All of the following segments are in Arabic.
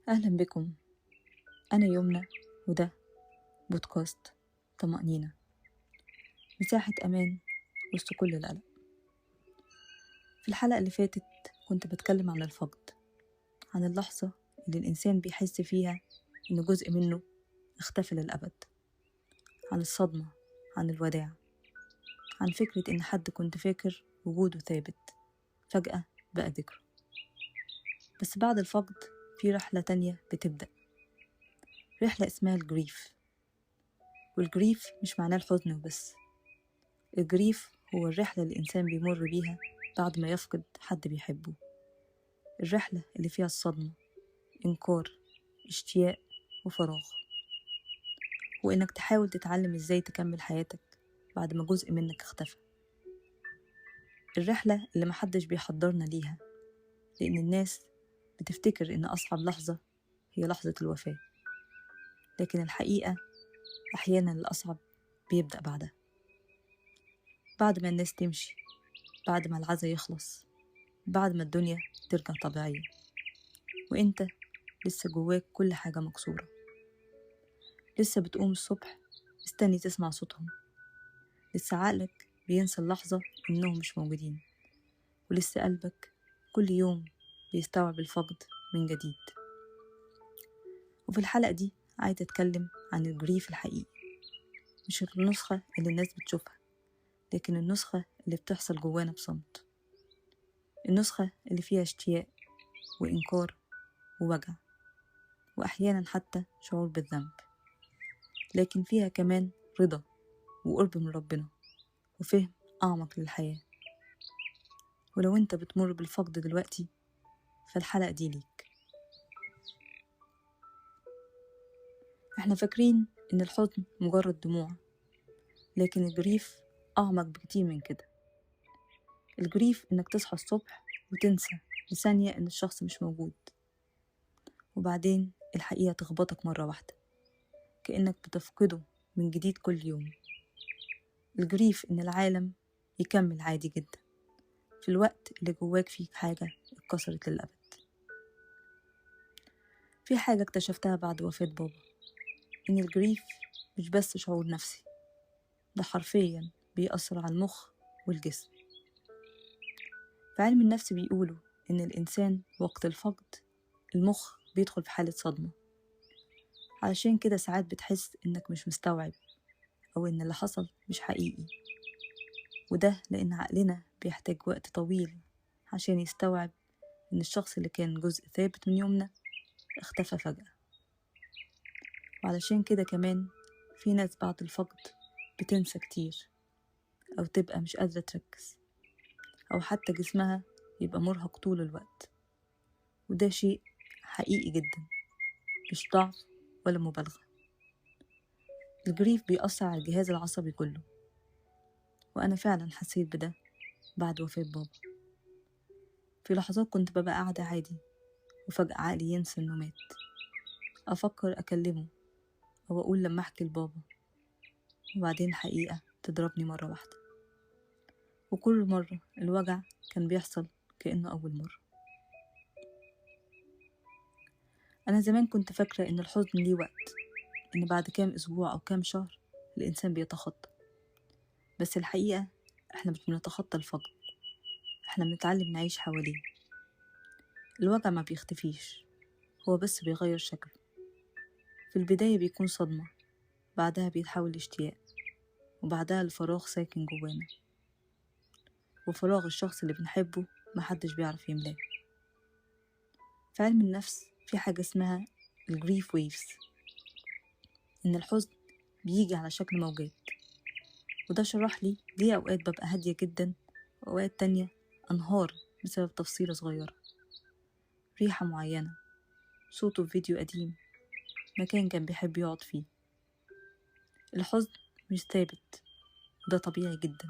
أهلا بكم. أنا يمنى، وده بودكاست طمأنينة، مساحة أمان وسط كل القلق. في الحلقة اللي فاتت كنت بتكلم عن الفقد، عن اللحظة اللي الإنسان بيحس فيها إن جزء منه اختفى للأبد، عن الصدمة، عن الوداع، عن فكرة إن حد كنت فاكر وجوده ثابت فجأة بقى ذكرى. بس بعد الفقد في رحلة تانية بتبدأ، رحلة اسمها الجريف. والجريف مش معناه الحزن وبس، الجريف هو الرحلة اللي الإنسان بيمر بيها بعد ما يفقد حد بيحبه، الرحلة اللي فيها الصدمة، إنكار، اشتياق وفراغ، وإنك تحاول تتعلم إزاي تكمل حياتك بعد ما جزء منك اختفى. الرحلة اللي محدش بيحضرنا ليها، لأن الناس بتفتكر إن أصعب لحظة هي لحظة الوفاة، لكن الحقيقة أحيانا الأصعب بيبدأ بعدها، بعد ما الناس تمشي، بعد ما العزا يخلص، بعد ما الدنيا ترجع طبيعية، وإنت لسه جواك كل حاجة مكسورة، لسه بتقوم الصبح مستني تسمع صوتهم، لسه عقلك بينسى اللحظة إنهم مش موجودين، ولسه قلبك كل يوم بيستوعب الفقد من جديد. وفي الحلقة دي عايزة أتكلم عن الجريف الحقيقي، مش النسخة اللي الناس بتشوفها، لكن النسخة اللي بتحصل جوانا بصمت، النسخة اللي فيها اشتياق وإنكار ووجع، وأحيانا حتى شعور بالذنب، لكن فيها كمان رضا وقرب من ربنا وفهم أعمق للحياة. ولو أنت بتمر بالفقد دلوقتي فالحلقة دي ليك. احنا فاكرين إن الحزن مجرد دموع، لكن الجريف أعمق بكتير من كده. الجريف إنك تصحى الصبح وتنسى لثانية إن الشخص مش موجود، وبعدين الحقيقة تخبطك مرة واحدة كأنك بتفقده من جديد كل يوم. الجريف إن العالم يكمل عادي جدا في الوقت اللي جواك فيه حاجة اتكسرت للأبد. في حاجة اكتشفتها بعد وفاة بابا، إن الجريف مش بس شعور نفسي، ده حرفيا بيأثر على المخ والجسم. في علم النفس بيقولوا إن الإنسان وقت الفقد المخ بيدخل في حالة صدمة، علشان كده ساعات بتحس إنك مش مستوعب أو إن اللي حصل مش حقيقي، وده لأن عقلنا بيحتاج وقت طويل عشان يستوعب إن الشخص اللي كان جزء ثابت من يومنا اختفى فجأة. وعلشان كده كمان في ناس بعد الفقد بتنسى كتير، أو تبقى مش قادرة تركز، أو حتى جسمها يبقى مرهق طول الوقت، وده شيء حقيقي جدا، مش ضعف ولا مبالغة. الجريف بيأثر على الجهاز العصبي كله، وأنا فعلا حسيت بده بعد وفاة بابا. في لحظات كنت ببقى قاعدة عادي وفجأة عقلي ينسى إنه مات، أفكر أكلمه أو أقول لما أحكي لبابا، وبعدين الحقيقة تضربني مرة واحدة، وكل مرة الوجع كان بيحصل كأنه أول مرة. أنا زمان كنت فاكرة إن الحزن ليه وقت، إن بعد كام أسبوع أو كام شهر الإنسان بيتخطى، بس الحقيقة إحنا مش بنتخطى الفقد، إحنا بنتعلم نعيش حواليه. الوجع ما بيختفيش، هو بس بيغير شكله. في البداية بيكون صدمة، بعدها بيتحول لاشتياق، وبعدها الفراغ ساكن جوانا، وفراغ الشخص اللي بنحبه محدش بيعرف يملاه. في علم النفس في حاجة اسمها الجريف ويفز، إن الحزن بيجي على شكل موجات، وده شرح لي ليه أوقات ببقى هادية جدا وأوقات تانية أنهار بسبب تفصيلة صغيرة، ريحة معينة، صوته في فيديو قديم، مكان كان بيحب يقعد فيه. الحزن مش ثابت، وده طبيعي جدا،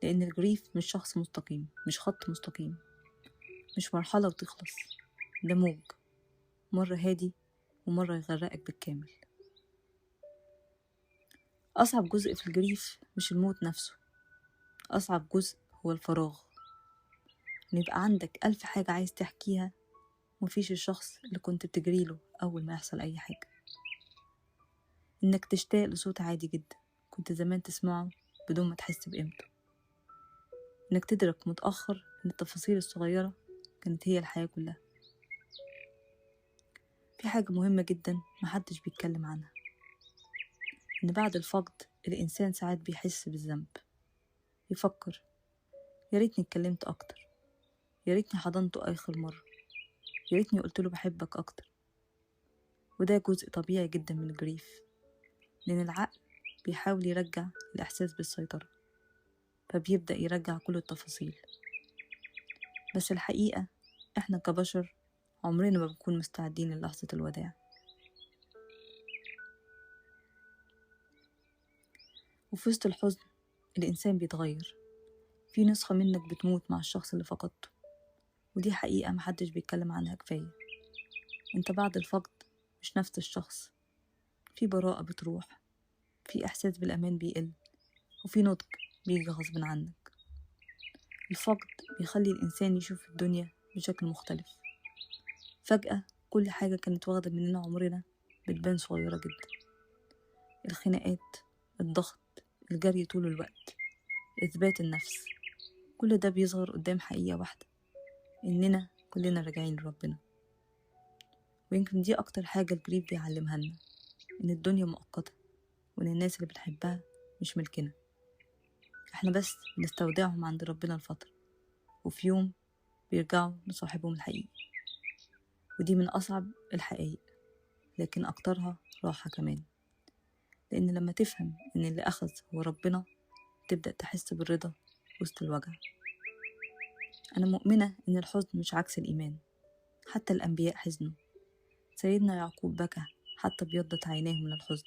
لأن الجريف مش شخص مستقيم، مش خط مستقيم، مش مرحلة وتخلص، ده موج، مرة هادي ومرة يغرقك بالكامل. أصعب جزء في الجريف مش الموت نفسه، أصعب جزء هو الفراغ، إن يبقى عندك 1000 حاجة عايز تحكيها ومفيش الشخص اللي كنت بتجريله أول ما يحصل أي حاجة. إنك تشتاق لصوت عادي جدا كنت زمان تسمعه بدون ما تحس بقيمته. إنك تدرك متأخر إن التفاصيل الصغيرة كانت هي الحياة كلها. في حاجة مهمة جدا محدش بيتكلم عنها، إن بعد الفقد الإنسان ساعات بيحس بالذنب، يفكر يا ريتني اتكلمت أكتر، يا ريتني حضنته آخر مرة، يا ريتني قلتله بحبك أكتر. وده جزء طبيعي جدا من الجريف، لأن العقل بيحاول يرجع الإحساس بالسيطرة، فبيبدأ يرجع كل التفاصيل. بس الحقيقة إحنا كبشر عمرنا ما بنكون مستعدين للحظة الوداع. وفي وسط الحزن الإنسان بيتغير، في نسخة منك بتموت مع الشخص اللي فقدته، ودي حقيقة محدش بيتكلم عنها كفاية. انت بعد الفقد مش نفس الشخص، في براءة بتروح، في إحساس بالأمان بيقل، وفي نضج بيجي غصب عنك. الفقد بيخلي الإنسان يشوف الدنيا بشكل مختلف. فجأة كل حاجة كانت واخدة مننا عمرنا بتبان صغيرة جدا. الخناقات، الضغط، الجري طول الوقت، إثبات النفس، كل ده بيظهر قدام حقيقة واحدة، إننا كلنا راجعين لربنا. ويمكن دي أكتر حاجة الجريف بيعلمها لنا، إن الدنيا مؤقتة، وإن الناس اللي بنحبها مش ملكنا، إحنا بس بنستودعهم عند ربنا الفترة، وفي يوم بيرجعوا لصاحبهم الحقيقي. ودي من أصعب الحقائق، لكن أكترها راحة كمان، لأن لما تفهم إن اللي أخذ هو ربنا تبدأ تحس بالرضا وسط الوجع. أنا مؤمنة إن الحزن مش عكس الإيمان، حتى الأنبياء حزنوا. سيدنا يعقوب بكى حتى بيضت عيناه من الحزن،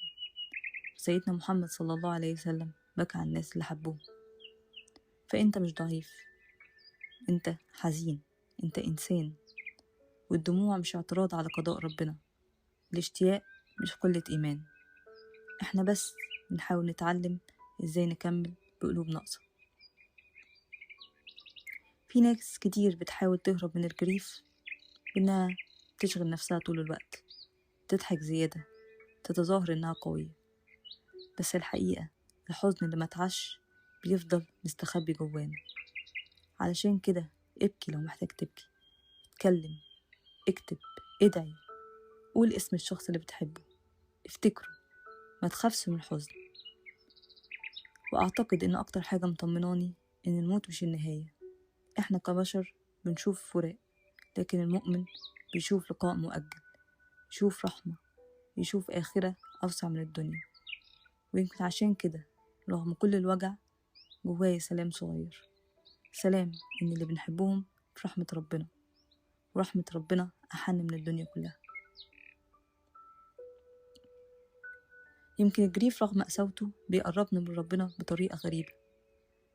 سيدنا محمد صلى الله عليه وسلم بكى على الناس اللي حبوه. فأنت مش ضعيف، أنت حزين، أنت إنسان، والدموع مش اعتراض على قضاء ربنا، الاشتياق مش قلة إيمان. إحنا بس بنحاول نتعلم إزاي نكمل بقلوب ناقصة. في ناس كتير بتحاول تهرب من الجريف بإنها تشغل نفسها طول الوقت، تضحك زيادة، تتظاهر إنها قوية. بس الحقيقة الحزن اللي متعش بيفضل مستخبي جوانا. علشان كده ابكي لو محتاج تبكي، اتكلم، اكتب، ادعي، قول اسم الشخص اللي بتحبه، افتكره، ما تخافش من الحزن. وأعتقد إن أكتر حاجة مطمناني إن الموت مش النهاية. إحنا كبشر بنشوف فراق، لكن المؤمن بيشوف لقاء مؤجل، يشوف رحمة، يشوف آخرة أوسع من الدنيا. ويمكن عشان كده رغم كل الوجع جوايا سلام صغير، سلام إن اللي بنحبهم في رحمة ربنا، ورحمة ربنا أحن من الدنيا كلها. يمكن الجريف رغم قساوته بيقربنا من ربنا بطريقة غريبة.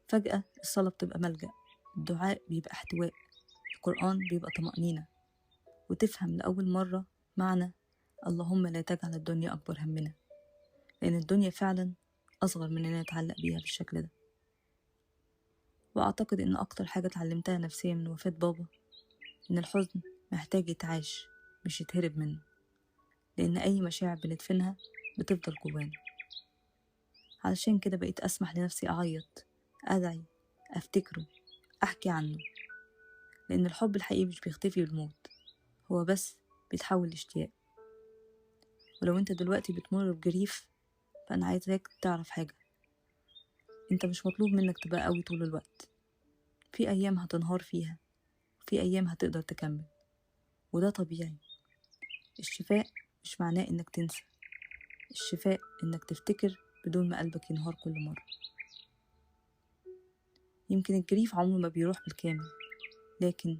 فجأة الصلاة بتبقى ملجأ، الدعاء بيبقى احتواء، القرآن بيبقى طمأنينة، وتفهم لأول مرة معنى اللهم لا تجعل الدنيا أكبر همنا، لأن الدنيا فعلا أصغر من إننا نتعلق بيها بالشكل ده. وأعتقد إن أكتر حاجة اتعلمتها نفسيا من وفاة بابا إن الحزن محتاج يتعاش مش يتهرب منه، لأن أي مشاعر بندفنها بتفضل جوانا. علشان كده بقيت أسمح لنفسي أعيط، أدعي، أفتكره، أحكي عنه، لأن الحب الحقيقي مش بيختفي بالموت، هو بس بيتحول لاشتياق. ولو انت دلوقتي بتمر بجريف فأنا عايزاك تعرف حاجة، انت مش مطلوب منك تبقى قوي طول الوقت. في أيام هتنهار فيها، وفي أيام هتقدر تكمل، وده طبيعي. الشفاء مش معناه إنك تنسى، الشفاء إنك تفتكر بدون ما قلبك ينهار كل مرة. يمكن الجريف عمره ما بيروح بالكامل، لكن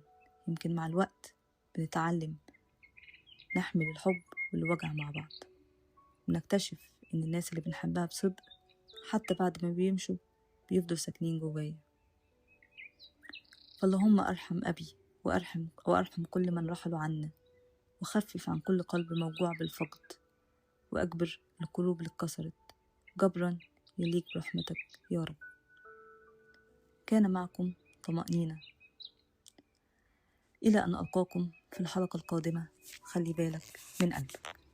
يمكن مع الوقت بنتعلم نحمل الحب والوجع مع بعض، ونكتشف إن الناس اللي بنحبها بصدق حتى بعد ما بيمشوا بيفضلوا ساكنين جوايا. فاللهم أرحم أبي وأرحم كل من رحلوا عنا، وخفف عن كل قلب موجوع بالفقد، وأجبر القلوب اللي اتكسرت جبرا يليق برحمتك يا رب. كان معكم طمأنينة، إلى أن ألقاكم في الحلقة القادمة خلي بالك من قلبك.